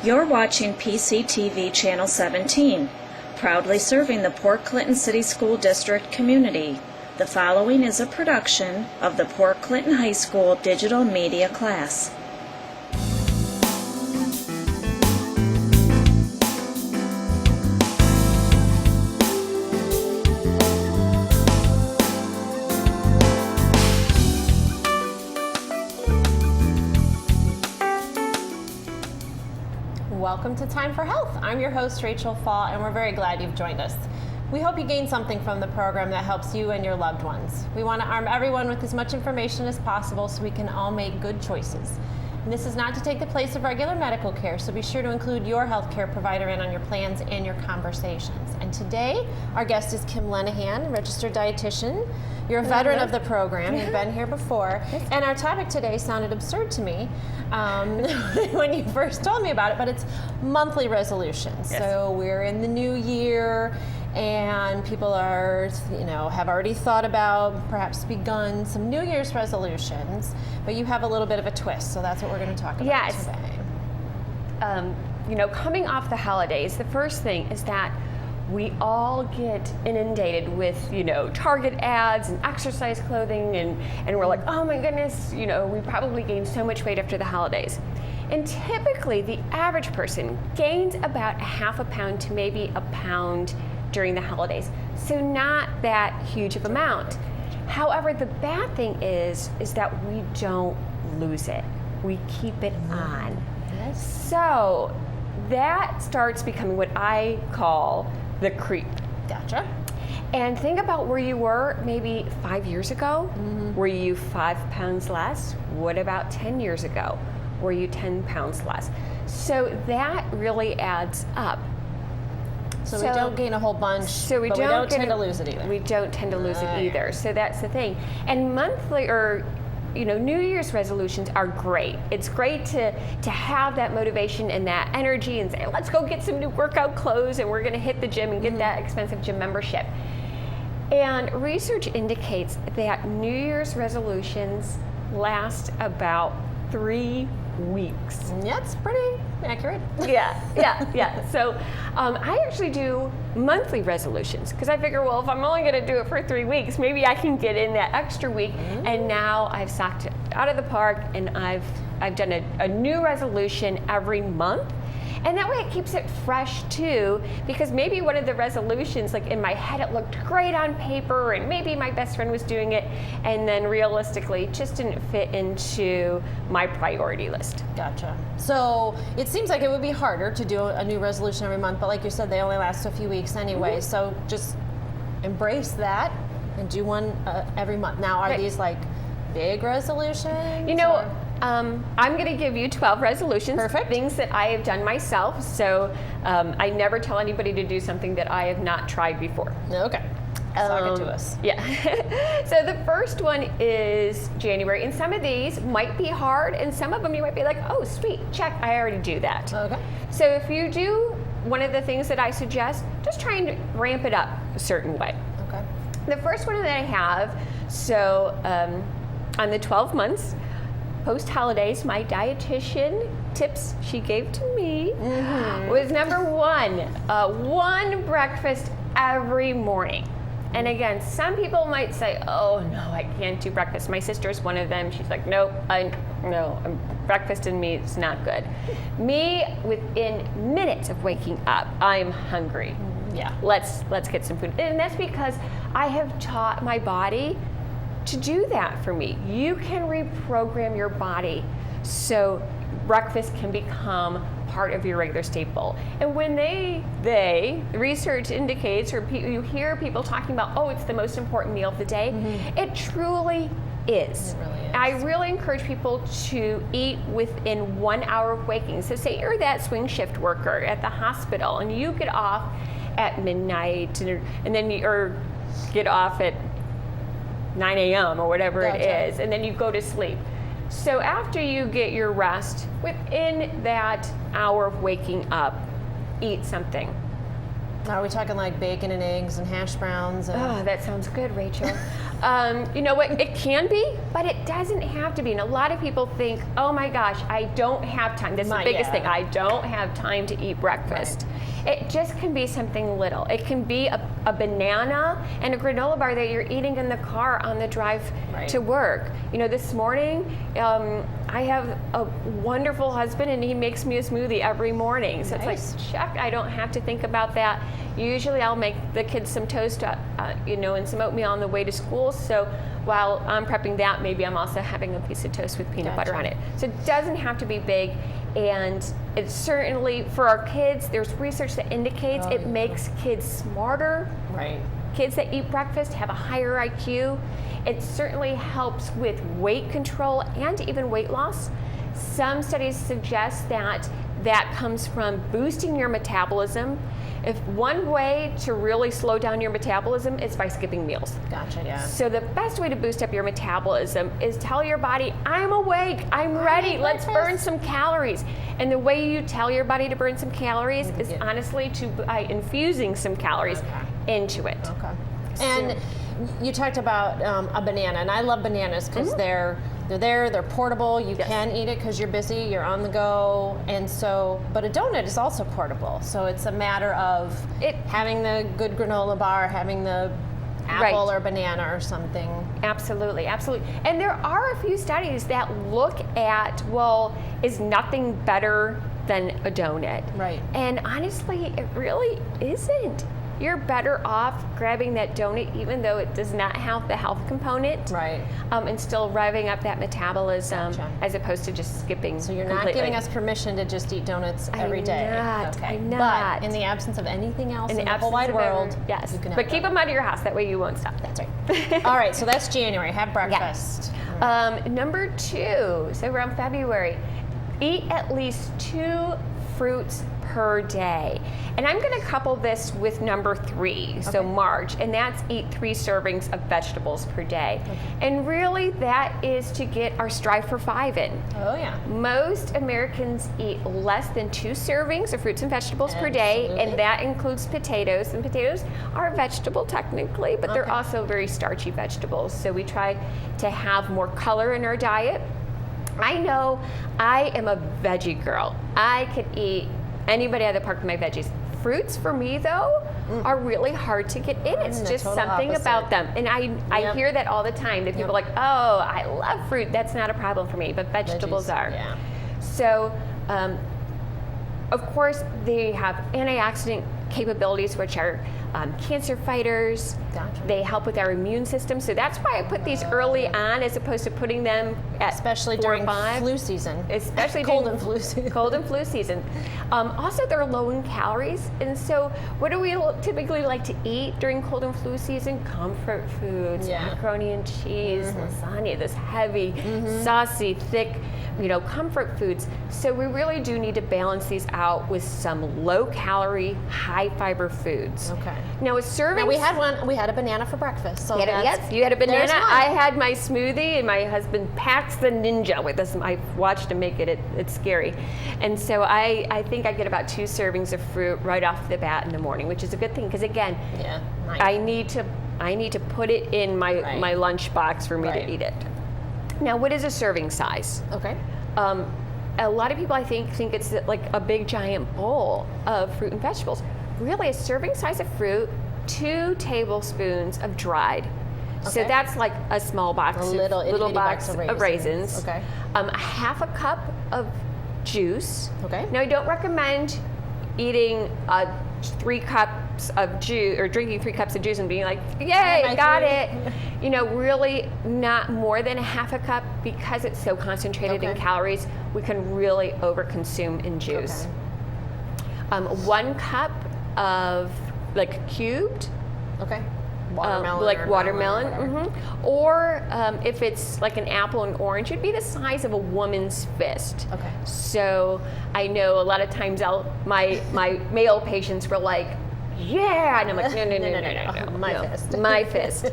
You're watching PCTV Channel 17, proudly serving the Port Clinton City School District community. The following is a production of the Port Clinton High School Digital Media class. Welcome to Time for Health. I'm your host, Rachel Fall, and we're very glad you've joined us. We hope you gain something from the program that helps you and your loved ones. We want to arm everyone with as much information as possible so we can all make good choices. And this is not to take the place of regular medical care, so be sure to include your healthcare provider in on your plans and your conversations. And today, our guest is Kim Leneghan, registered dietitian. You're a veteran of the program. You've been here before. And our topic today sounded absurd to me when you first told me about it, but it's monthly resolutions. Yes. So we're in the new year, and people are, have already thought about, perhaps begun some New Year's resolutions, but you have a little bit of a twist, so that's what we're going to talk about today. Coming off the holidays, the first thing is that we all get inundated with, Target ads and exercise clothing, and we're like, oh my goodness, we probably gained so much weight after the holidays. And typically, the average person gains about a half a pound to maybe a pound during the holidays. So not that huge of amount. However, the bad thing is that we don't lose it. We keep it on. Yes. So that starts becoming what I call the creep. Gotcha. And think about where you were maybe 5 years ago. Mm-hmm. Were you 5 pounds less? What about 10 years ago? Were you 10 pounds less? So that really adds up. So we don't gain a whole bunch, but we don't tend to lose it either. We don't tend to lose it either. So that's the thing. And monthly or New Year's resolutions are great. It's great to have that motivation and that energy and say, let's go get some new workout clothes and we're going to hit the gym and get that expensive gym membership. And research indicates that New Year's resolutions last about 3 weeks. That's pretty accurate. Yeah. So I actually do monthly resolutions because I figure, well, if I'm only going to do it for 3 weeks, maybe I can get in that extra week. Mm-hmm. And now I've socked it out of the park, and I've done a new resolution every month. And that way it keeps it fresh too, because maybe one of the resolutions, like in my head, it looked great on paper, and maybe my best friend was doing it, and then realistically, it just didn't fit into my priority list. Gotcha. So it seems like it would be harder to do a new resolution every month, but like you said, they only last a few weeks anyway. Mm-hmm. So just embrace that and do one every month. Now, are these like big resolutions? I'm going to give you 12 resolutions. Perfect. Things that I have done myself. So I never tell anybody to do something that I have not tried before. Okay. Talk it to us. Yeah. So the first one is January. And some of these might be hard, and some of them you might be like, oh, sweet, check, I already do that. Okay. So if you do one of the things that I suggest, just try and ramp it up a certain way. Okay. The first one that I have, so on the 12 months, post-holidays, my dietitian tips she gave to me was number one breakfast every morning. And again, some people might say, oh no, I can't do breakfast. My sister's one of them. She's like, nope, breakfast and me is not good. Me, within minutes of waking up, I'm hungry. Yeah, let's get some food. And that's because I have taught my body to do that for me. You can reprogram your body so breakfast can become part of your regular staple. And when the research indicates, or you hear people talking about, oh, it's the most important meal of the day, it truly is. It really is. I really encourage people to eat within 1 hour of waking. So say you're that swing shift worker at the hospital and you get off at midnight and then you get off at 9 a.m. or whatever it is, and then you go to sleep. So after you get your rest, within that hour of waking up, eat something. Are we talking like bacon and eggs and hash browns? Oh, that sounds good, Rachel. You know what? It can be, but it doesn't have to be. And a lot of people think, oh my gosh, I don't have time. That's the biggest thing. I don't have time to eat breakfast. Right. It just can be something little. It can be a banana and a granola bar that you're eating in the car on the drive to work. You know, this morning, I have a wonderful husband and he makes me a smoothie every morning. So it's like, check, I don't have to think about that. Usually I'll make the kids some toast, and some oatmeal on the way to school. So while I'm prepping that, maybe I'm also having a piece of toast with peanut butter on it. So it doesn't have to be big. And it's certainly, for our kids, there's research that indicates it makes kids smarter. Right. Kids that eat breakfast have a higher IQ. It certainly helps with weight control and even weight loss. Some studies suggest that comes from boosting your metabolism. If one way to really slow down your metabolism is by skipping meals. Gotcha, yeah. So the best way to boost up your metabolism is tell your body, I'm awake, I'm ready, let's burn some calories. And the way you tell your body to burn some calories is honestly by infusing some calories into it. Okay. And you talked about a banana, and I love bananas because they're portable. You can eat it because you're busy, you're on the go, and so. But a donut is also portable, so it's a matter of having the good granola bar, having the apple or banana or something. Absolutely, absolutely. And there are a few studies that look at, well, is nothing better than a donut? Right. And honestly, it really isn't. You're better off grabbing that donut even though it does not have the health component. Right. And still revving up that metabolism as opposed to just skipping. So you're not giving us permission to just eat donuts every day. I'm not. But in the absence of anything else in the whole wide world, yes. You can have but keep them out of your house, that way you won't stop. That's right. All right, so that's January. Have breakfast. Yes. Number 2, so around February, eat at least 2 fruits per day. And I'm going to couple this with number 3, so March, and that's eat 3 servings of vegetables per day. And really that is to get our Strive for 5 in. Oh yeah. Most Americans eat less than 2 servings of fruits and vegetables per day, and that includes potatoes. And potatoes are a vegetable technically, but they're also very starchy vegetables. So we try to have more color in our diet. I know I am a veggie girl. I could eat anybody out of the park with my veggies. Fruits for me though are really hard to get in. It's just something about them. And I hear that all the time. That people are like, oh, I love fruit. That's not a problem for me, but vegetables are. Yeah. So, of course, they have antioxidant capabilities, which are cancer fighters. Gotcha. They help with our immune system. So that's why I put these early on as opposed to putting them at especially 4 or during 5. Flu season. Especially cold and flu season. Cold and flu season. Also, they're low in calories. And so what do we typically like to eat during cold and flu season? Comfort foods, macaroni and cheese, lasagna, this heavy, saucy, thick, comfort foods. So we really do need to balance these out with some low-calorie, high-fiber foods. Okay. Now, a serving. We had a banana for breakfast. So yes, you had a banana. I had my smoothie, and my husband packs the ninja with us. I watched him make it. It's scary. And so I think I get about 2 servings of fruit right off the bat in the morning, which is a good thing because again, I need to put it in my lunch box for me to eat it. Now, what is a serving size? Okay. A lot of people, I think it's like a big giant bowl of fruit and vegetables. Really, a serving size of fruit, 2 tablespoons of dried. Okay. So that's like a small box, little box of raisins. Okay. A half a cup of juice. Okay. Now, I don't recommend eating 3 cups of juice or drinking 3 cups of juice and being like, yay, got it. Really not more than a half a cup because it's so concentrated in calories. We can really overconsume in juice. Okay. 1 cup of cubed. Okay. Watermelon. Or if it's like an apple and orange, it'd be the size of a woman's fist. Okay. So I know a lot of times my male patients were like, yeah, and I'm like, no, my fist.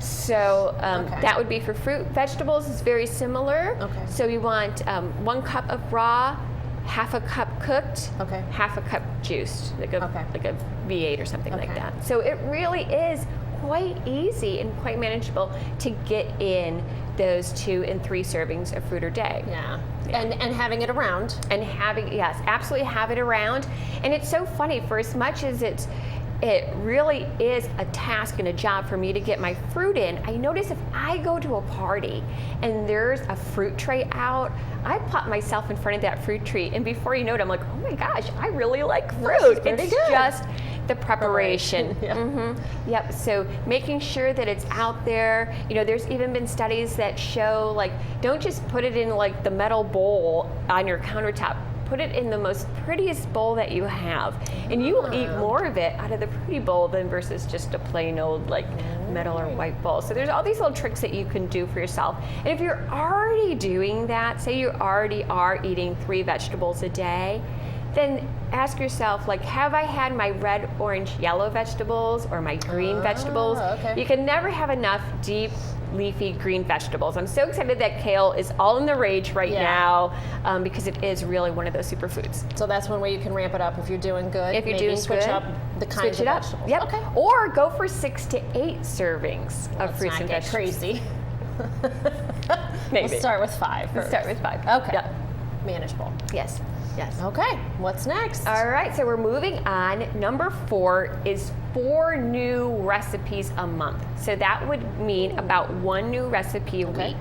So that would be for fruit. Vegetables is very similar. Okay. So you want 1 cup of raw, half a cup cooked, half a cup juiced, like a V8 or something like that. So it really is quite easy and quite manageable to get in those 2 and 3 servings of fruit a day. Yeah. And having it around. And having, yes, absolutely have it around. And it's so funny, for as much as it really is a task and a job for me to get my fruit in, I notice if I go to a party and there's a fruit tray out, I pop myself in front of that fruit tree, and before you know it, I'm like, oh my gosh, I really like fruit. It's just the preparation. Yeah. Mm-hmm. Yep. So making sure that it's out there. You know, there's even been studies that show, like, don't just put it in like the metal bowl on your countertop. Put it in the most prettiest bowl that you have, and you will eat more of it out of the pretty bowl than versus just a plain old like metal or white bowl. So there's all these little tricks that you can do for yourself. And if you're already doing that, say you already are eating 3 vegetables a day, then ask yourself, like, have I had my red, orange, yellow vegetables or my green vegetables? Okay. You can never have enough deep leafy green vegetables. I'm so excited that kale is all in the rage right now because it is really one of those superfoods. So that's one way you can ramp it up if you're doing good. If you're maybe doing switch good, up the kinds of vegetables. Yep. Okay. Or go for 6 to 8 servings of fruits and vegetables. Crazy. Maybe. We'll start with 5. Let's start with 5. Okay. Yep. Manageable. Yes. Yes. Okay. What's next? All right, so we're moving on. Number 4 is 4 new recipes a month. So that would mean about 1 new recipe a week.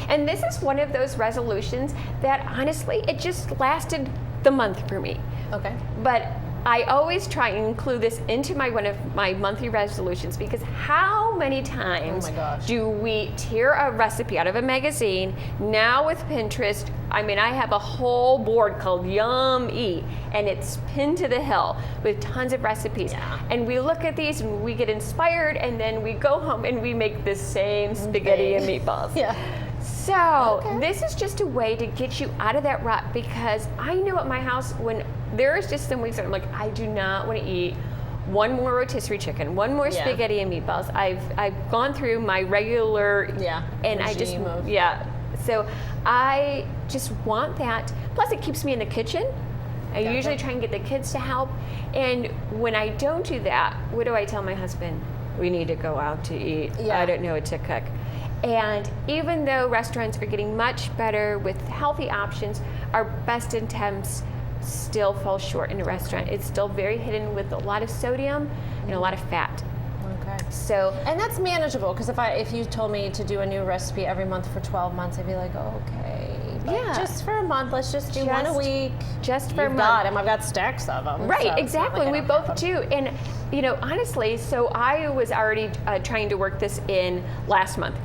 And this is one of those resolutions that honestly, it just lasted the month for me. Okay. But I always try and include this into one of my monthly resolutions, because how many times do we tear a recipe out of a magazine? Now with Pinterest, I mean, I have a whole board called Yum-E, and it's pinned to the hill with tons of recipes. Yeah. And we look at these and we get inspired, and then we go home and we make the same spaghetti and meatballs. Yeah. So this is just a way to get you out of that rut, because I know at my house, when there is just some weeks that I'm like, I do not want to eat 1 more rotisserie chicken, 1 more spaghetti and meatballs. I've gone through my regular and I just so I just want that. Plus it keeps me in the kitchen. I usually try and get the kids to help, and when I don't do that, what do I tell my husband? We need to go out to eat. I don't know what to cook. And even though restaurants are getting much better with healthy options, our best attempts still fall short in a restaurant. It's still very hidden with a lot of sodium and a lot of fat. Okay. So, and that's manageable, because if you told me to do a new recipe every month for 12 months, I'd be like, oh, okay. But just for a month, let's just do 1 a week. Just for a month. Got them. I've got stacks of them. Right, so exactly. like we both do. And, you know, honestly, so I was already trying to work this in last month.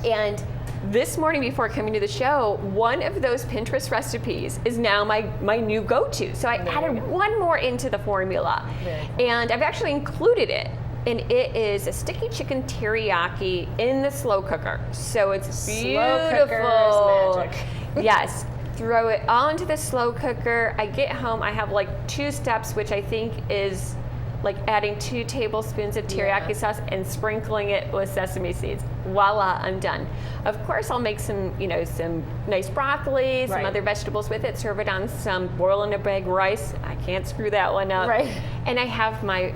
And this morning before coming to the show, one of those Pinterest recipes is now my new go-to. So I added 1 more into the formula. And I've actually included it. And it is a sticky chicken teriyaki in the slow cooker. So it's beautiful. Slow cooker is magic. Yes. Throw it all into the slow cooker. I get home, I have like 2 steps, which I think is like adding 2 tablespoons of teriyaki sauce and sprinkling it with sesame seeds. Voila, I'm done. Of course, I'll make some nice broccoli, some other vegetables with it, serve it on some boil in a bag rice. I can't screw that one up. Right. And I have my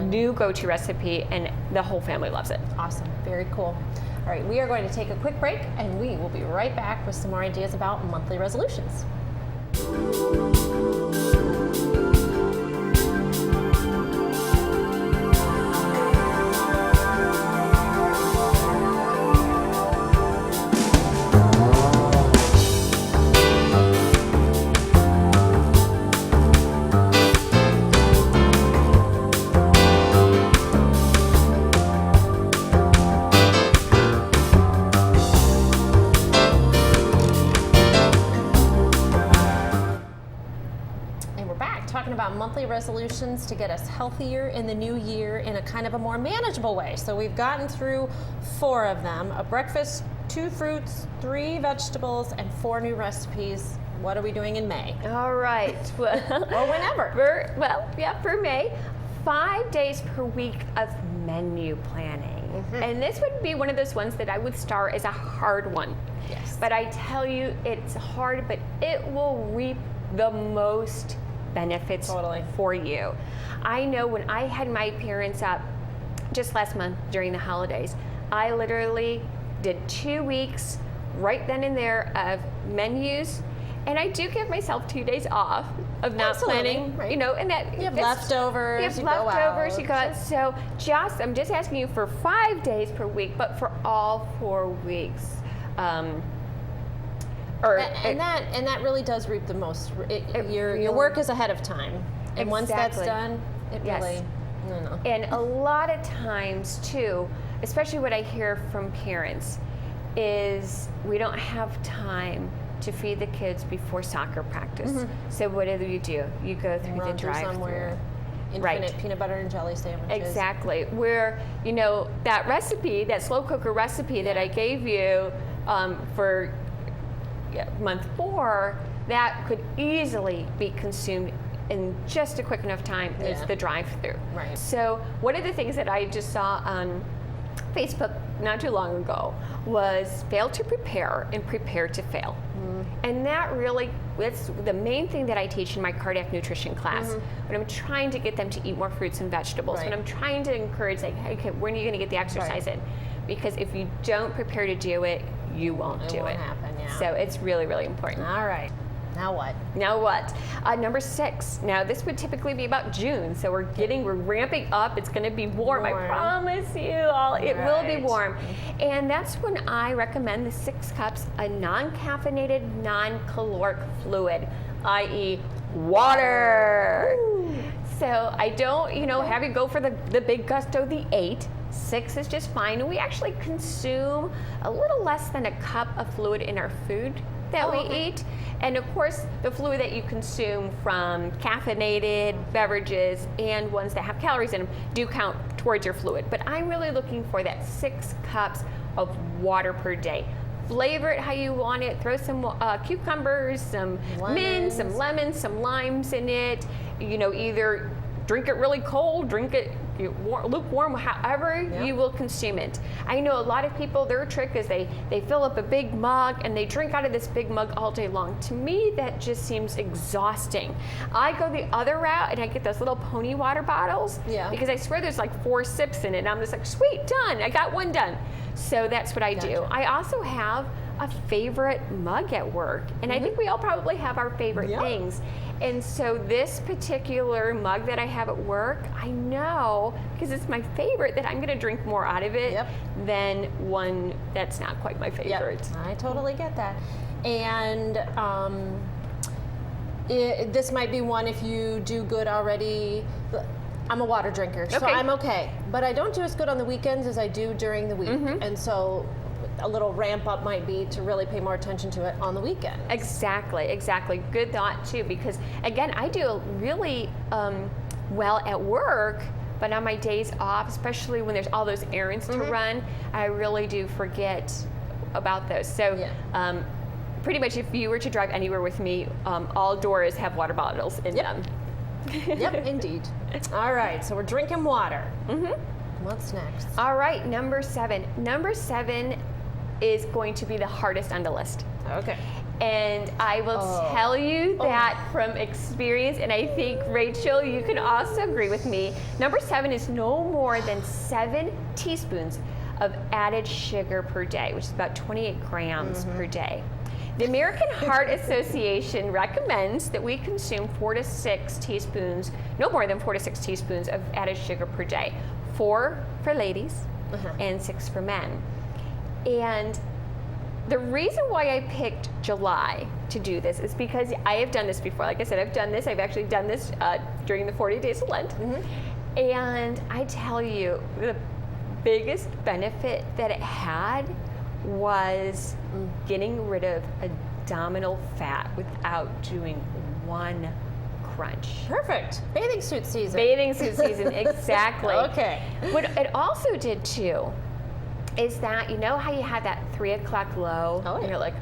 new go-to recipe, and the whole family loves it. Awesome, very cool. All right, we are going to take a quick break, and we will be right back with some more ideas about monthly resolutions. Monthly resolutions to get us healthier in the new year in a kind of a more manageable way. So we've gotten through 4 of them: a breakfast, 2 fruits, 3 vegetables, and 4 new recipes. What are we doing in May? All right. Well, or whenever. For May, 5 days per week of menu planning. And this would be one of those ones that I would start as a hard one. Yes. But I tell you, it's hard, but it will reap the most benefits for you. I know when I had my parents up just last month during the holidays, I literally did 2 weeks right then and there of menus, and I do give myself 2 days off of not planning, right. And that You have leftovers. you go out. So I'm just asking you for 5 days per week, but for all 4 weeks. And that really does reap the most. Your work is ahead of time, and once that's done, it really. No. And a lot of times too, especially what I hear from parents, is we don't have time to feed the kids before soccer practice. Mm-hmm. So what do? You go through the drive-through. Somewhere. Infinite peanut butter and jelly sandwiches. Exactly. Where, that recipe, that slow cooker recipe that I gave you for month 4, that could easily be consumed in just a quick enough time as the drive-through. Right. So one of the things that I just saw on Facebook not too long ago was fail to prepare and prepare to fail. And that's the main thing that I teach in my cardiac nutrition class. When I'm trying to get them to eat more fruits and vegetables, when I'm trying to encourage, like, hey, when are you going to get the exercise in? Because if you don't prepare to do it, you won't do it. It won't happen, yeah. So it's really, really important. All right. Now what? Number 6. Now this would typically be about June, so we're ramping up. It's going to be warm. I promise you all, it will be warm. And that's when I recommend the 6 cups of non-caffeinated, non-caloric fluid, i.e. water. Ooh. So I don't, have you go for the big gusto, the 8. 6 is just fine. And we actually consume a little less than a cup of fluid in our food that we eat. And of course, the fluid that you consume from caffeinated beverages and ones that have calories in them do count towards your fluid. But I'm really looking for that 6 cups of water per day. Flavor it how you want it. Throw some cucumbers, some mint, some lemons, some limes in it. Either drink it really cold, drink it lukewarm, however you will consume it. I know a lot of people, their trick is they fill up a big mug and they drink out of this big mug all day long. To me, that just seems exhausting. I go the other route and I get those little pony water bottles because I swear there's like 4 sips in it, and I'm just like, sweet, done. I got one done. So that's what I do. I also have a favorite mug at work, and I think we all probably have our favorite things. And so this particular mug that I have at work, I know, because it's my favorite, that I'm going to drink more out of it than one that's not quite my favorite. Yep. I totally get that. And this might be one if you do good already. I'm a water drinker, so I'm okay. But I don't do as good on the weekends as I do during the week. And so a little ramp up might be to really pay more attention to it on the weekend. Exactly. Good thought too, because again, I do really well at work, but on my days off, especially when there's all those errands to run, I really do forget about those. So pretty much if you were to drive anywhere with me, all doors have water bottles in them. Yep, indeed. All right, so we're drinking water. What's next? All right, number 7. Number 7 is going to be the hardest on the list. Okay. And I will tell you that from experience, and I think, Rachel, you can also agree with me. Number 7 is no more than 7 teaspoons of added sugar per day, which is about 28 grams per day. The American Heart Association recommends that we consume 4 to 6 teaspoons, no more than 4 to 6 teaspoons of added sugar per day. 4 for ladies and 6 for men. And the reason why I picked July to do this is because I have done this before. Like I said, I've actually done this during the 40 days of Lent. And I tell you, the biggest benefit that it had was getting rid of abdominal fat without doing one crunch. Perfect. Bathing suit season, exactly. Okay. What it also did too is that, you know how you have that 3 o'clock low and you're like,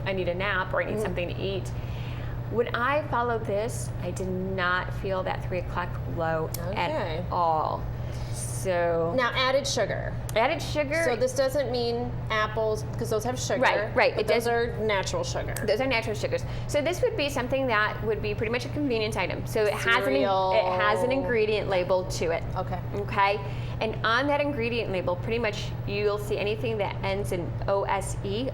I need a nap or I need something to eat. When I followed this, I did not feel that 3 o'clock low at all. So Now, added sugar. added sugar. So this doesn't mean apples, because those have sugar. Right. But those are natural sugar. Those are natural sugars. So this would be something that would be pretty much a convenience item. So it has an ingredient label to it. Okay. Okay. And on that ingredient label, pretty much you'll see anything that ends in OSE.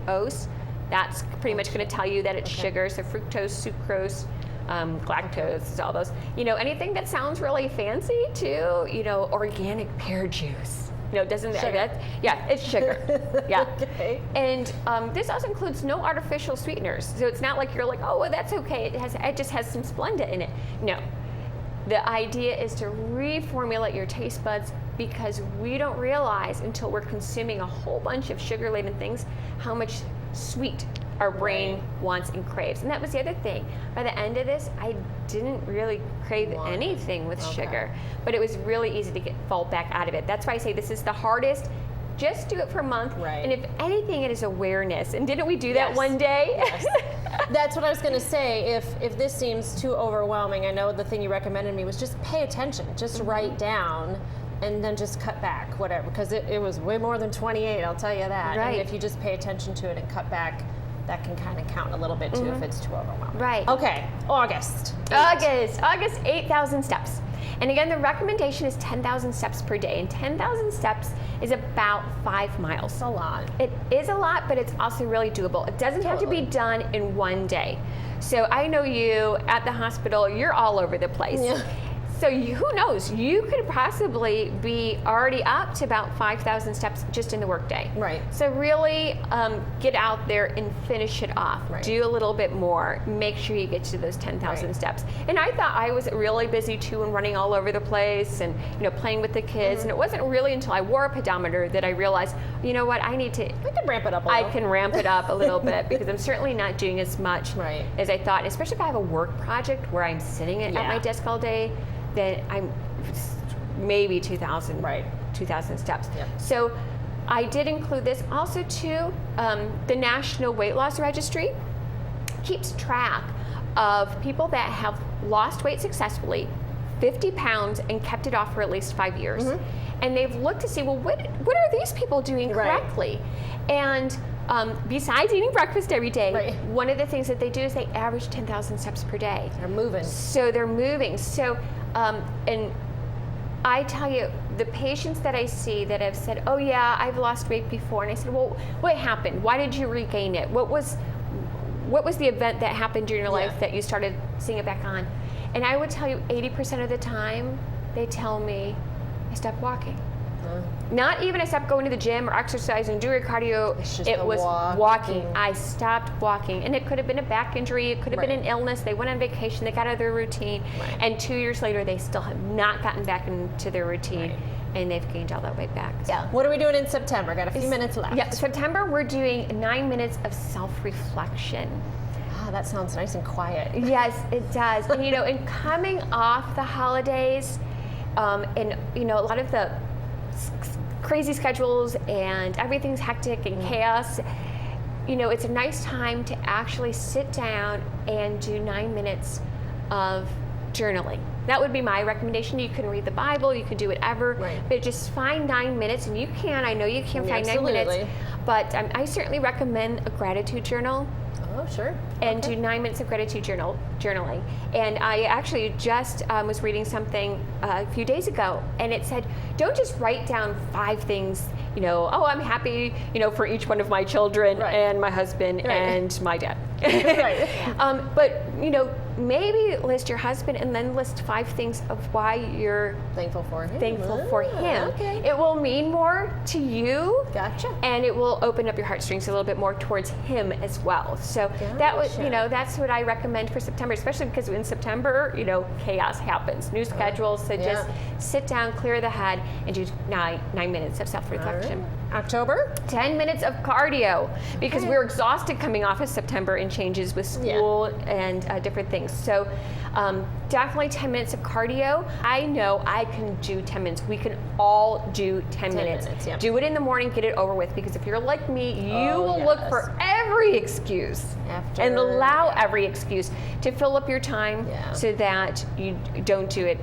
That's pretty much going to tell you that it's sugar. So fructose, sucrose, lactose, all those. Anything that sounds really fancy too. Organic pear juice. Doesn't that? Yeah, it's sugar. Yeah. Okay. And this also includes no artificial sweeteners. So it's not like you're like, oh, well, that's okay. It just has some Splenda in it. No. The idea is to reformulate your taste buds, because we don't realize until we're consuming a whole bunch of sugar-laden things how much sweet our brain wants and craves. And that was the other thing. By the end of this, I didn't really crave anything with sugar, but it was really easy to fall back out of it. That's why I say this is the hardest. Just do it for a month. Right. And if anything, it is awareness. And didn't we do that one day? Yes. That's what I was going to say. If this seems too overwhelming, I know the thing you recommended me was just pay attention. Just write down and then just cut back, whatever. Because it was way more than 28, I'll tell you that. Right. And if you just pay attention to it and cut back, that can kind of count a little bit too if it's too overwhelming. Right. Okay, August, 8,000 steps. And again, the recommendation is 10,000 steps per day. And 10,000 steps is about 5 miles. That's a lot. It is a lot, but it's also really doable. It doesn't have to be done in one day. So I know you at the hospital, you're all over the place. Yeah. So who knows? You could possibly be already up to about 5,000 steps just in the workday. Right. So really get out there and finish it off. Right. Do a little bit more. Make sure you get to those 10,000 steps. And I thought I was really busy too and running all over the place and playing with the kids. And it wasn't really until I wore a pedometer that I realized, you know what, We can ramp it up a little. I can ramp it up a little bit, because I'm certainly not doing as much as I thought, especially if I have a work project where I'm sitting at my desk all day. Then I'm maybe 2,000 steps. Yep. So I did include this. Also too, the National Weight Loss Registry keeps track of people that have lost weight successfully, 50 pounds, and kept it off for at least 5 years. And they've looked to see, well, what are these people doing correctly? And besides eating breakfast every day, one of the things that they do is they average 10,000 steps per day. They're moving. So they're moving. So, and I tell you, the patients that I see that have said, oh yeah, I've lost weight before. And I said, well, what happened? Why did you regain it? What was the event that happened during your life that you started seeing it back on? And I would tell you 80% of the time, they tell me, I stopped walking. Not even I stopped going to the gym or exercising, doing cardio. It was walking. I stopped walking. And it could have been a back injury. It could have been an illness. They went on vacation. They got out of their routine. And 2 years later, they still have not gotten back into their routine. And they've gained all that weight back. Yeah. What are we doing in September? Got a few minutes left. Yeah, September, we're doing 9 minutes of self-reflection. That sounds nice and quiet. Yes, it does. And, and coming off the holidays, and, a lot of the crazy schedules and everything's hectic and chaos, it's a nice time to actually sit down and do 9 minutes of journaling. That would be my recommendation. You can read the Bible, you can do whatever, but just find 9 minutes, and I know you can find 9 minutes, but I certainly recommend a gratitude journal. Oh, sure. And do 9 minutes of gratitude journaling. And I actually just was reading something a few days ago, and it said, don't just write down 5 things, oh, I'm happy, for each one of my children and my husband and my dad. But, maybe list your husband and then list 5 things of why you're thankful for him. Okay. It will mean more to you. Gotcha. And it will open up your heartstrings a little bit more towards him as well. So that was, that's what I recommend for September, especially because in September, chaos happens, new schedules. So just sit down, clear the head, and do 9 minutes of self-reflection. October? 10 minutes of cardio, because we're exhausted coming off of September and changes with school and different things. So definitely 10 minutes of cardio. I know I can do 10 minutes. We can all do 10 minutes. Do it in the morning, get it over with, because if you're like me, you will look for every every excuse and allow every excuse to fill up your time so that you don't do it,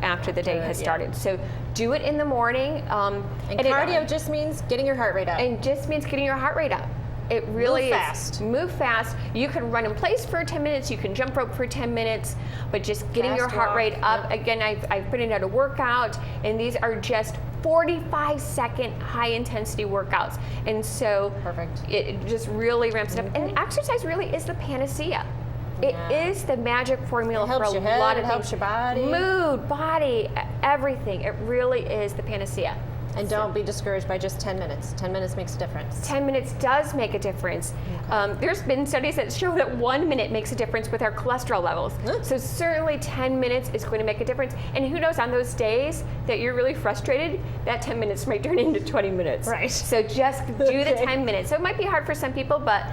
after the day has started. So do it in the morning. And cardio just means getting your heart rate up. And just means getting your heart rate up. It really is. Move fast. You can run in place for 10 minutes. You can jump rope for 10 minutes. But just getting your heart rate up. Again, I've put it out a workout, and these are just 45-second high-intensity workouts. And so it just really ramps it up. And exercise really is the panacea. It is the magic formula for a lot of things. It helps your body. Mood, body, everything. It really is the panacea. And don't be discouraged by just 10 minutes. 10 minutes makes a difference. 10 minutes does make a difference. There's been studies that show that 1 minute makes a difference with our cholesterol levels. So certainly 10 minutes is going to make a difference. And who knows, on those days that you're really frustrated, that 10 minutes might turn into 20 minutes. Right. So just do the 10 minutes. So it might be hard for some people, but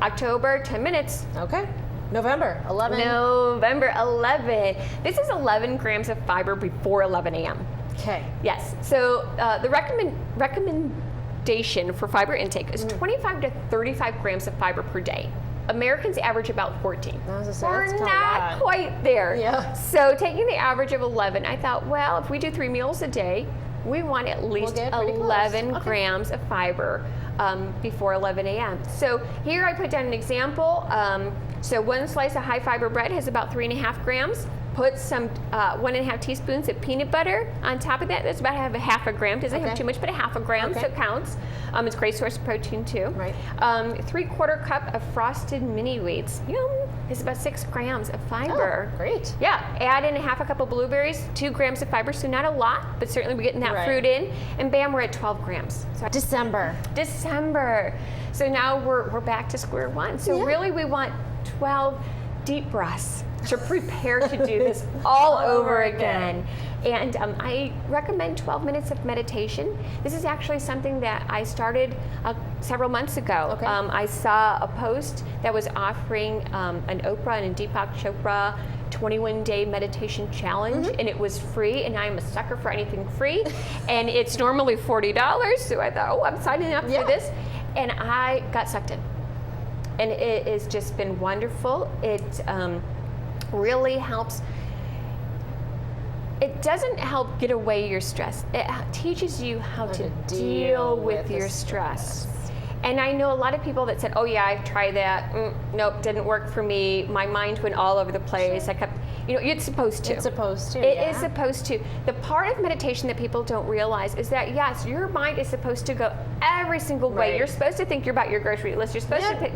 October, 10 minutes. Okay. November 11. November 11. This is 11 grams of fiber before 11 a.m. Okay. Yes. So the recommendation for fiber intake is 25 to 35 grams of fiber per day. Americans average about 14. We're not quite there. Yeah. So taking the average of 11, I thought, well, if we do 3 meals a day, we want at least 11 grams of fiber before 11 a.m. So here I put down an example. So 1 slice of high fiber bread has about 3.5 grams. Put some 1.5 teaspoons of peanut butter on top of that. That's about half a gram. Doesn't have too much, but a half a gram, so it counts. It's a great source of protein too. Right. 3/4 cup of frosted mini wheats. Is about 6 grams of fiber. Oh, great. Yeah. Add in half a cup of blueberries, 2 grams of fiber. So not a lot, but certainly we're getting that fruit in. And bam, we're at 12 grams. So December. So now we're back to square one. So really, we want 12 deep breaths to prepare to do this all over again. And I recommend 12 minutes of meditation. This is actually something that I started several months ago. I saw a post that was offering an Oprah and a Deepak Chopra 21-day meditation challenge, and it was free, and I'm a sucker for anything free. And it's normally $40, so I thought, I'm signing up for this. And I got sucked in. And it has just been wonderful. It really helps. It doesn't help get away your stress. It teaches you how to deal with your stress. And I know a lot of people that said, I've tried that. Nope, didn't work for me. My mind went all over the place. I kept, it's supposed to. It's supposed to. It is supposed to. The part of meditation that people don't realize is that, yes, your mind is supposed to go every single way. You're supposed to think about your grocery list. You're supposed to pick.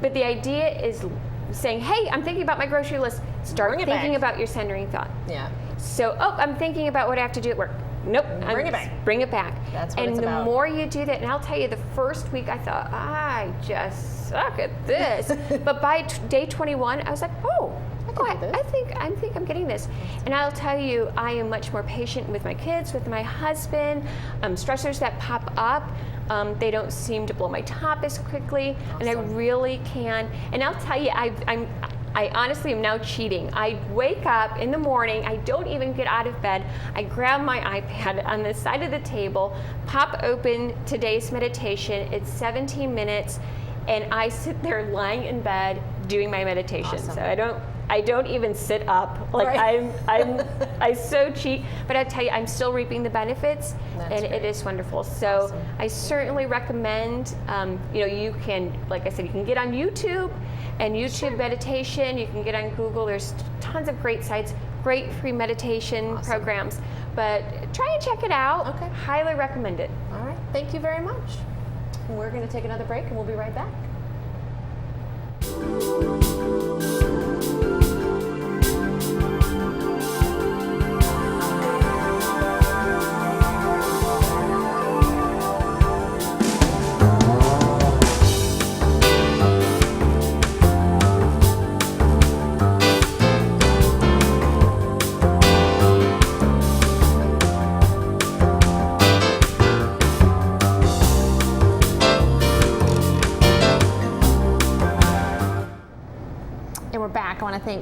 But the idea is saying, hey, I'm thinking about my grocery list. Start thinking about your centering thought. Yeah. So, I'm thinking about what I have to do at work. Nope. Bring it back. Bring it back. That's what it's about. And the more you do that, and I'll tell you, the first week I thought, I just suck at this. But by day 21, I was like, I think I'm getting this. And I'll tell you, I am much more patient with my kids, with my husband. Stressors that pop up, they don't seem to blow my top as quickly. And I really can. And I'll tell you, I honestly am now cheating. I wake up in the morning, I don't even get out of bed. I grab my iPad on the side of the table, pop open today's meditation. It's 17 minutes, and I sit there lying in bed doing my meditation. So I don't even sit up. I so cheat, but I tell you, I'm still reaping the benefits, it is wonderful. So I certainly recommend, you can, like I said, you can get on YouTube and YouTube meditation. You can get on Google. There's tons of great sites, great free meditation programs. But try and check it out. Highly recommend it. All right. Thank you very much. We're going to take another break, and we'll be right back.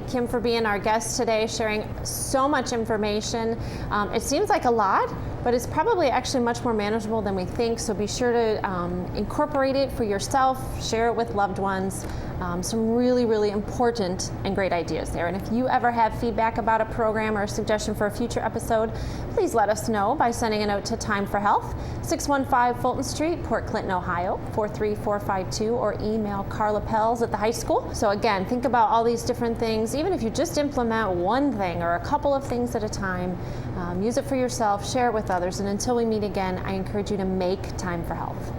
Kim for being our guest today, sharing so much information. It seems like a lot, but it's probably actually much more manageable than we think, so be sure to incorporate it for yourself, share it with loved ones. Some really, really important and great ideas there. And if you ever have feedback about a program or a suggestion for a future episode, please let us know by sending a note to Time for Health, 615 Fulton Street, Port Clinton, Ohio, 43452, or email Carla Pells at the high school. So again, think about all these different things. Even if you just implement one thing or a couple of things at a time, use it for yourself, share it with others, and until we meet again, I encourage you to make time for health.